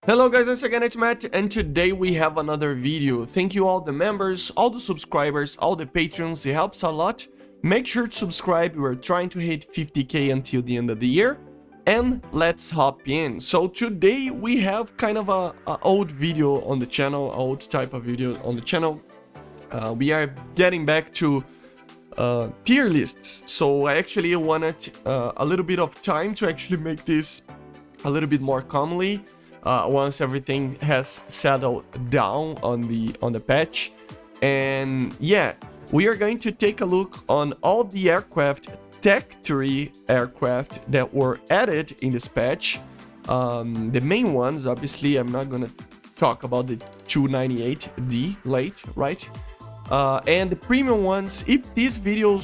Hello guys, once again it's Matt, and today we have another video. Thank you all the members, all the subscribers, all the patrons, it helps a lot. Make sure to subscribe, we're trying to hit 50k until the end of the year. And let's hop in. So today we have kind of a old video on the channel, old type of video on the channel. We are getting back to tier lists. So I actually wanted a little bit of time to actually make this a little bit more calmly. Once everything has settled down on the patch. And yeah, we are going to take a look on all the aircraft, tech tree aircraft that were added in this patch. The main ones, obviously, I'm not gonna talk about the 298D late, right? And the premium ones, if this video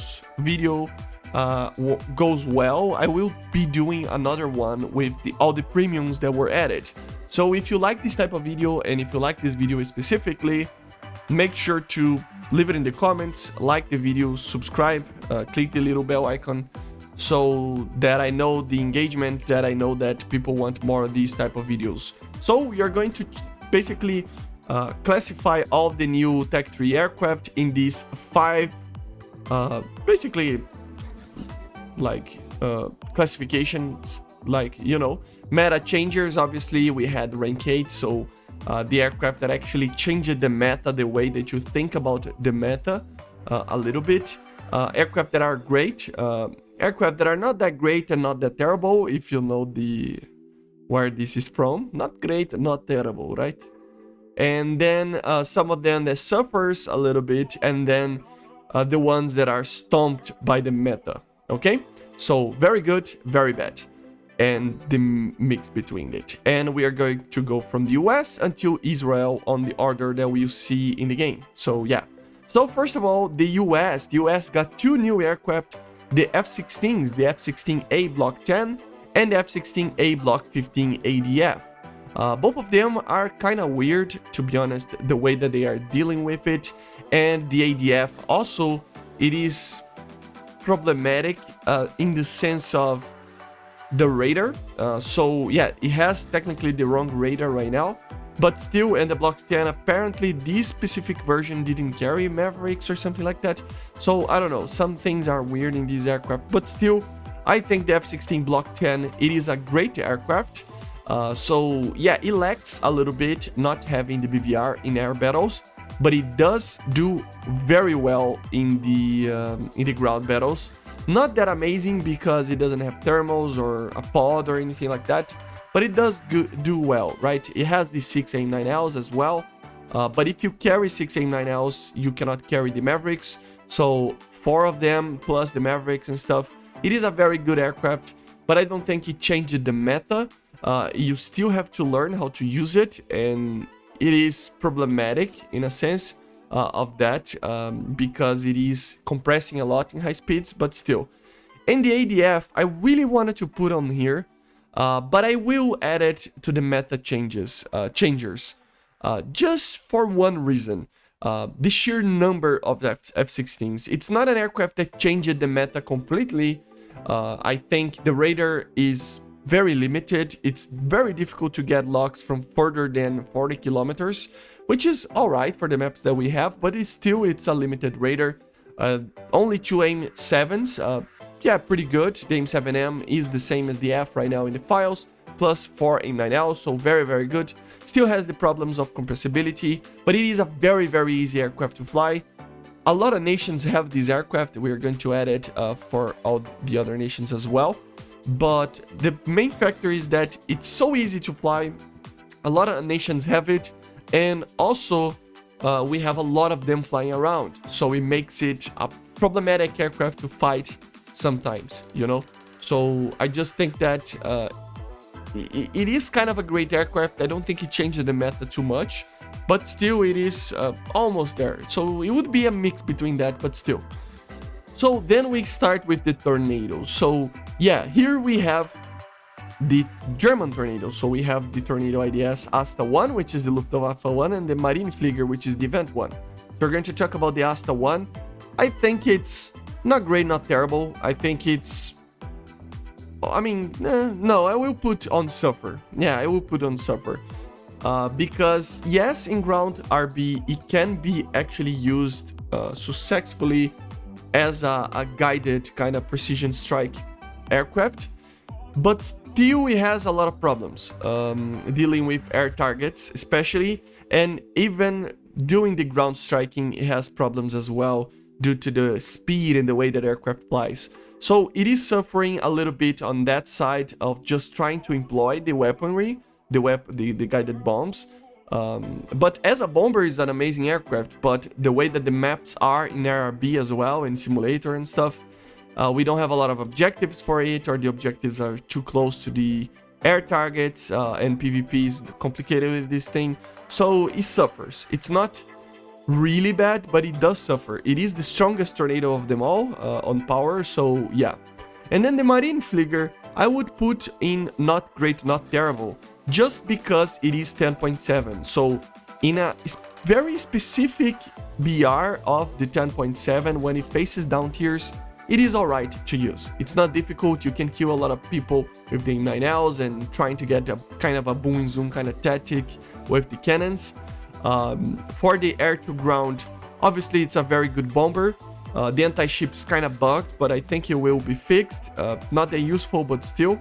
goes well, I will be doing another one with all the premiums that were added. So if you like this type of video, and if you like this video specifically, make sure to leave it in the comments, like the video, subscribe, click the little bell icon, so that I know the engagement, that I know that people want more of these type of videos. So we are going to basically classify all the new tech tree aircraft in these 5 basically like classifications, like, you know, meta changers. Obviously we had rank 8, so the aircraft that actually changed the meta, the way that you think about the meta a little bit. Aircraft that are great, aircraft that are not that great and not that terrible, if you know where this is from. Not great, not terrible, right? And then some of them that suffers a little bit, and then the ones that are stomped by the meta. Okay, so very good, very bad, and the mix between it. And we are going to go from the US until Israel on the order that we see in the game. So yeah, so first of all, the US got 2 new aircraft, the F-16s, the F-16A Block 10 and the F-16A Block 15 ADF. Both of them are kind of weird, to be honest, the way that they are dealing with it. And the ADF also, it is problematic in the sense of the radar. So yeah, it has technically the wrong radar right now, but still, in the Block 10, apparently this specific version didn't carry Mavericks or something like that. So I don't know, some things are weird in these aircraft, but still, I think the F-16 Block 10, it is a great aircraft. So yeah, it lacks a little bit not having the BVR in air battles, but it does do very well in the ground battles. Not that amazing because it doesn't have thermals or a pod or anything like that, but it does do well, right? It has the 6 AIM-9Ls as well, but if you carry 6 AIM-9Ls, you cannot carry the Mavericks. So 4 of them plus the Mavericks and stuff, it is a very good aircraft, but I don't think it changed the meta. You still have to learn how to use it, and it is problematic in a sense of that, because it is compressing a lot in high speeds, but still. And the ADF, I really wanted to put on here, but I will add it to the meta changers, just for one reason. The sheer number of F-16s. It's not an aircraft that changed the meta completely. I think the radar is very limited. It's very difficult to get locks from further than 40 kilometers, which is alright for the maps that we have, but it's a limited radar. Only 2 AIM-7s, yeah, pretty good. The AIM-7M is the same as the F right now in the files, plus 4 AIM-9L, so very, very good. Still has the problems of compressibility, but it is a very, very easy aircraft to fly. A lot of nations have this aircraft. We are going to add it for all the other nations as well. But the main factor is that it's so easy to fly. A lot of nations have it, and also we have a lot of them flying around, so it makes it a problematic aircraft to fight sometimes, you know. So I just think that it is kind of a great aircraft. I don't think it changes the meta too much, but still it is almost there. So it would be a mix between that, but still. So then we start with the Tornado. So yeah, here we have the German Tornado. So we have the Tornado IDS Asta 1, which is the Luftwaffe 1, and the Marineflieger, which is the Event 1. We're going to talk about the Asta 1. I think it's not great, not terrible. I think it's I mean, no, I will put on Suffer. Yeah, I will put on Suffer. because yes, in ground RB, it can be actually used successfully as a guided kind of precision strike aircraft, but still it has a lot of problems dealing with air targets especially, and even doing the ground striking it has problems as well due to the speed and the way that aircraft flies. So it is suffering a little bit on that side of just trying to employ the weaponry, the guided bombs. But as a bomber is an amazing aircraft, but the way that the maps are in RRB as well, in simulator and stuff, we don't have a lot of objectives for it, or the objectives are too close to the air targets, and PvP is complicated with this thing, so it suffers. It's not really bad, but it does suffer. It is the strongest tornado of them all on power, so yeah. And then the Marineflieger, I would put in not great, not terrible, just because it is 10.7. So in a very specific BR of the 10.7, when it faces down tiers, it is alright to use. It's not difficult, you can kill a lot of people with the M9Ls and trying to get a kind of a boom and zoom kind of tactic with the cannons. For the air to ground, obviously it's a very good bomber. The anti-ship is kind of bugged, but I think it will be fixed. Not that useful, but still.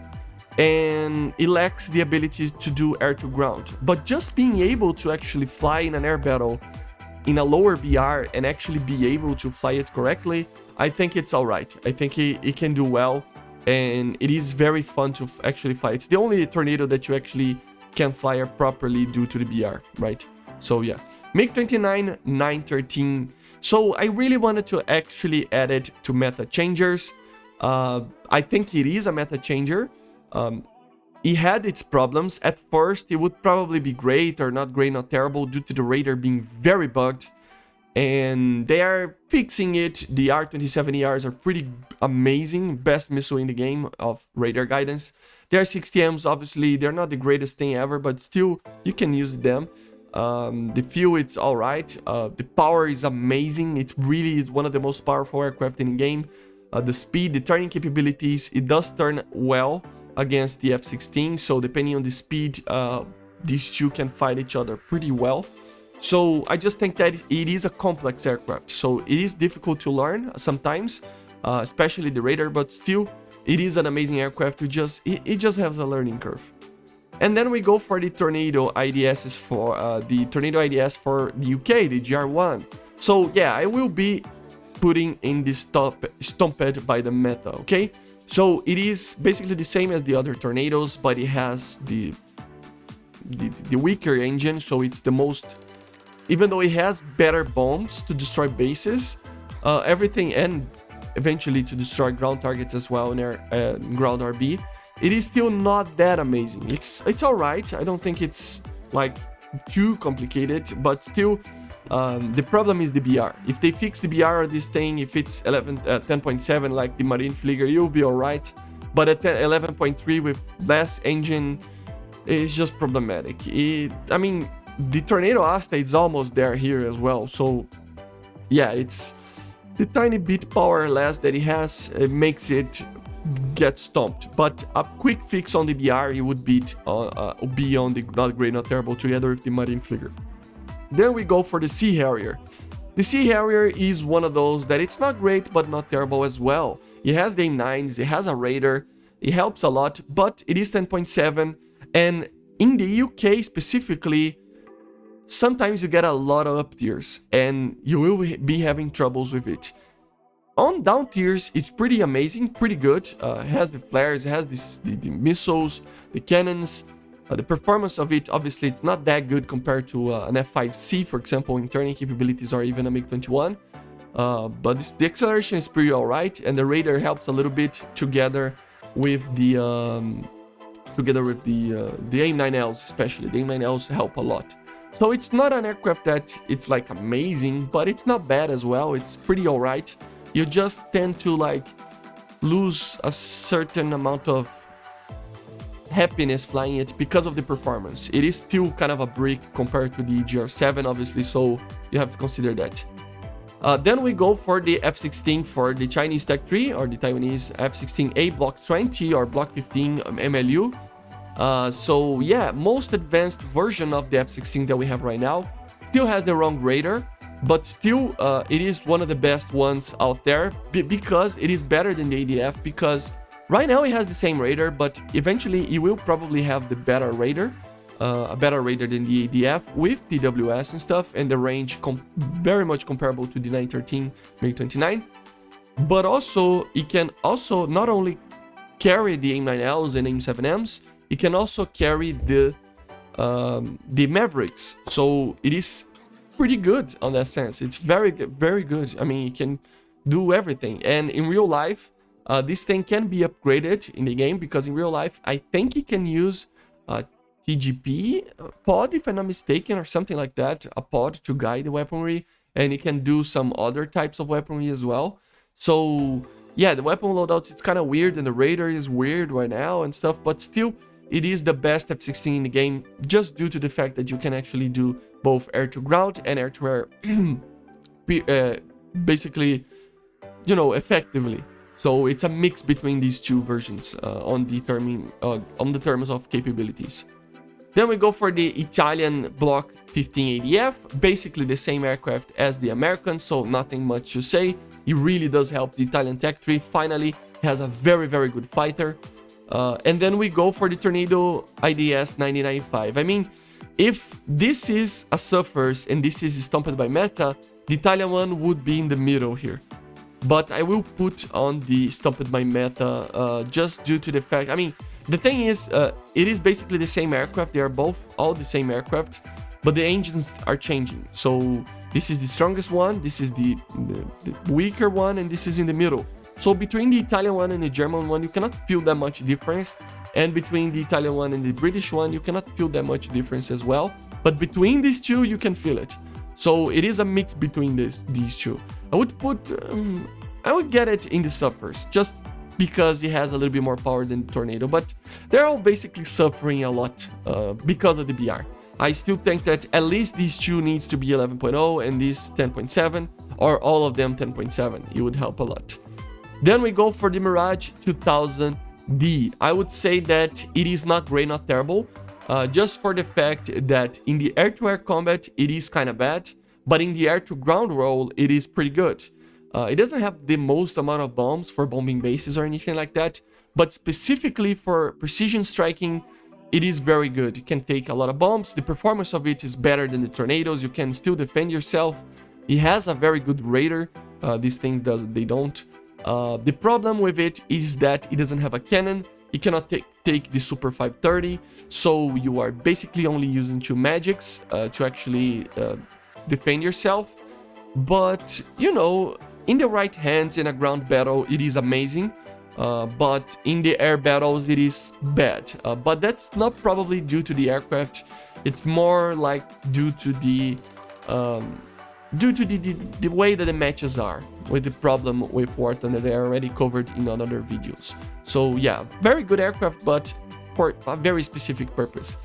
And it lacks the ability to do air to ground. But just being able to actually fly in an air battle in a lower BR and actually be able to fly it correctly, I think it's alright. I think it can do well, and it is very fun to actually fly. It's the only tornado that you actually can fly properly due to the BR, right? So yeah, MiG-29 913. So I really wanted to actually add it to meta changers. I think it is a meta changer. It had its problems. At first, it would probably be great or not great, not terrible, due to the radar being very bugged. And they are fixing it. The R27ERs are pretty amazing. Best missile in the game of radar guidance. The R60Ms, obviously, they're not the greatest thing ever, but still, you can use them. The fuel, it's alright. The power is amazing. It really is one of the most powerful aircraft in the game. The speed, the turning capabilities, it does turn well against the F-16. So depending on the speed, these two can fight each other pretty well. So I just think that it is a complex aircraft. So it is difficult to learn sometimes, especially the radar, but still, it is an amazing aircraft. It just has a learning curve. And then we go for the Tornado IDSs for the Tornado IDS for the UK, the GR1. So yeah, I will be putting in this Stomped by the Meta, okay? So it is basically the same as the other Tornadoes, but it has the weaker engine, so it's the most, even though it has better bombs to destroy bases, everything, and eventually to destroy ground targets as well in ground RB. It is still not that amazing. It's alright. I don't think it's like too complicated, but still, the problem is the BR. If they fix the BR of this thing, if it's 10.7 like the Marineflieger, you'll be alright. But at 11.3 with less engine, it's just problematic. I mean, the Tornado Asta is almost there here as well. So yeah, it's the tiny bit power less that it has, it makes it get stomped. But a quick fix on the BR, it would be on the not great, not terrible together with the Marineflieger. Then we go for the Sea Harrier. The Sea Harrier is one of those that it's not great but not terrible as well. It has the M9s, it has a radar, it helps a lot, but it is 10.7, and in the UK specifically, sometimes you get a lot of up tiers and you will be having troubles with it. On down tiers, it's pretty amazing, pretty good. It has the flares, it has the missiles, the cannons. The performance of it, obviously, it's not that good compared to an F5C, for example, in turning capabilities, or even a MiG-21. But the acceleration is pretty alright, and the radar helps a little bit together with the AIM-9Ls, especially. The AIM-9Ls help a lot. So it's not an aircraft that it's like amazing, but it's not bad as well. It's pretty alright. You just tend to like lose a certain amount of happiness flying it because of the performance. It is still kind of a brick compared to the GR7, obviously, so you have to consider that. Then we go for the F-16 for the Chinese Tech 3, or the Taiwanese F-16A Block 20 or Block 15 MLU. So yeah, most advanced version of the F-16 that we have right now still has the wrong radar, but still it is one of the best ones out there because it is better than the ADF, because right now it has the same radar, but eventually it will probably have the better radar, a better radar than the ADF with TWS and stuff, and the range very much comparable to the 913 MiG-29. But also it can also not only carry the AIM-9Ls and AIM-7Ms, it can also carry the Mavericks. So it is pretty good on that sense. It's very good. I mean, it can do everything. And in real life, this thing can be upgraded in the game, because in real life, I think it can use TGP pod, if I'm not mistaken, or something like that, a pod to guide the weaponry, and it can do some other types of weaponry as well. So yeah, the weapon loadouts, it's kind of weird, and the radar is weird right now and stuff, but still, it is the best F-16 in the game, just due to the fact that you can actually do both air-to-ground and air-to-air, basically, you know, effectively. So it's a mix between these two versions on the terms of capabilities. Then we go for the Italian Block 15 ADF, basically the same aircraft as the American, so nothing much to say. It really does help the Italian tech tree. Finally, has a very good fighter. And then we go for the Tornado IDS 995. I mean, if this is a Suffers and this is Stomped by Meta, the Italian one would be in the middle here. But I will put on the Stomped by Meta just due to the fact, I mean, the thing is, it is basically the same aircraft. They are all the same aircraft, but the engines are changing. So this is the strongest one, this is the weaker one, and this is in the middle. So between the Italian one and the German one, you cannot feel that much difference. And between the Italian one and the British one, you cannot feel that much difference as well. But between these two, you can feel it. So it is a mix between these two. I would get it in the Suffers, just because it has a little bit more power than the Tornado. But they're all basically suffering a lot because of the BR. I still think that at least these two needs to be 11.0 and this 10.7, or all of them 10.7. It would help a lot. Then we go for the Mirage 2000D. I would say that it is not great, not terrible, just for the fact that in the air-to-air combat, it is kind of bad, but in the air-to-ground role, it is pretty good. It doesn't have the most amount of bombs for bombing bases or anything like that, but specifically for precision striking, it is very good. You can take a lot of bombs. The performance of it is better than the Tornadoes. You can still defend yourself. It has a very good radar. These things they don't. The problem with it is that it doesn't have a cannon. It cannot take the Super 530, so you are basically only using two magics to actually defend yourself. But, you know, in the right hands in a ground battle, it is amazing. But in the air battles, it is bad. But that's not probably due to the aircraft. It's more like due to the way that the matches are, with the problem with War Thunder that I already covered in other videos. So yeah, very good aircraft, but for a very specific purpose.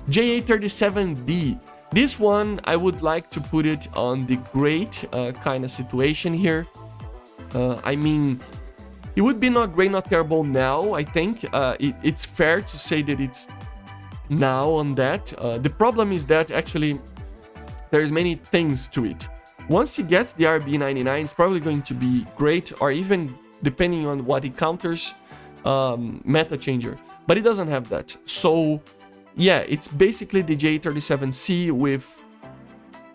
JA-37D. This one, I would like to put it on the great kind of situation here. I mean, it would be not great, not terrible now, I think. It's fair to say that it's now on that. The problem is that actually there's many things to it. Once he gets the RB99, it's probably going to be great, or even, depending on what he counters, meta changer. But it doesn't have that. So yeah, it's basically the J37C with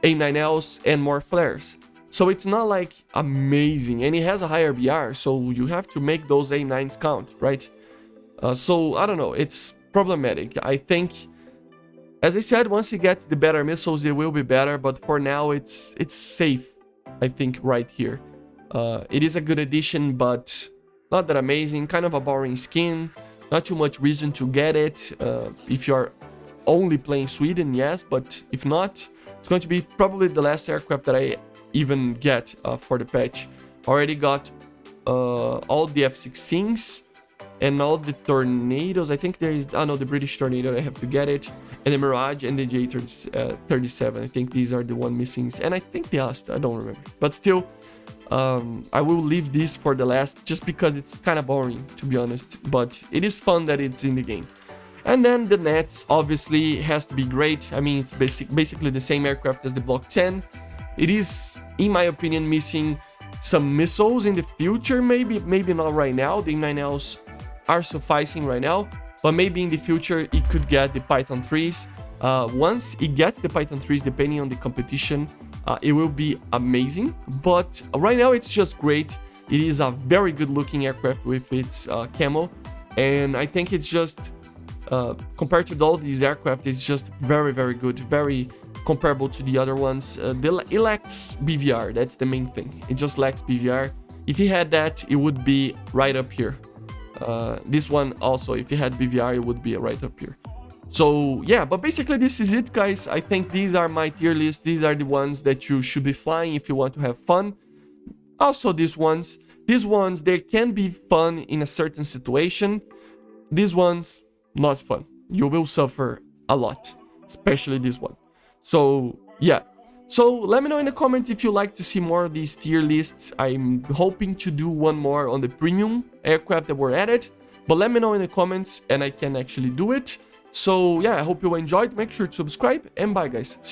AIM-9Ls and more flares. So it's not like amazing, and it has a higher BR, so you have to make those AIM-9s count, right? So I don't know, it's problematic. I think, as I said, once he gets the better missiles, it will be better, but for now it's safe, I think, right here. It is a good addition, but not that amazing, kind of a boring skin, not too much reason to get it. If you're only playing Sweden, yes, but if not, it's going to be probably the last aircraft that I even get for the patch. Already got all the F-16s and all the Tornadoes. I think there is, the British Tornado, I have to get it, and the Mirage and the J37. I think these are the one missing, and I think the last, I don't remember, but still, I will leave this for the last just because it's kind of boring, to be honest, but it is fun that it's in the game. And then the nets obviously has to be great. I mean, it's basically the same aircraft as the Block 10. It is, in my opinion, missing some missiles in the future, maybe not right now. The M9Ls are sufficing right now, but maybe in the future it could get the Python 3s. Once it gets the Python 3s, depending on the competition, it will be amazing. But right now it's just great. It is a very good looking aircraft with its camo, and I think it's just compared to all these aircraft, it's just very good, very comparable to the other ones. It lacks BVR, that's the main thing. It just lacks BVR. If it had that, it would be right up here. This one also, if it had BVR, it would be right up here. So yeah, but basically this is it, guys. I think these are my tier list. These are the ones that you should be flying if you want to have fun. Also these ones, they can be fun in a certain situation. These ones, not fun. You will suffer a lot, especially this one. So yeah, so let me know in the comments if you like to see more of these tier lists. I'm hoping to do one more on the premium aircraft that were added, but let me know in the comments and I can actually do it. So yeah, I hope you enjoyed. Make sure to subscribe, and bye guys. See you.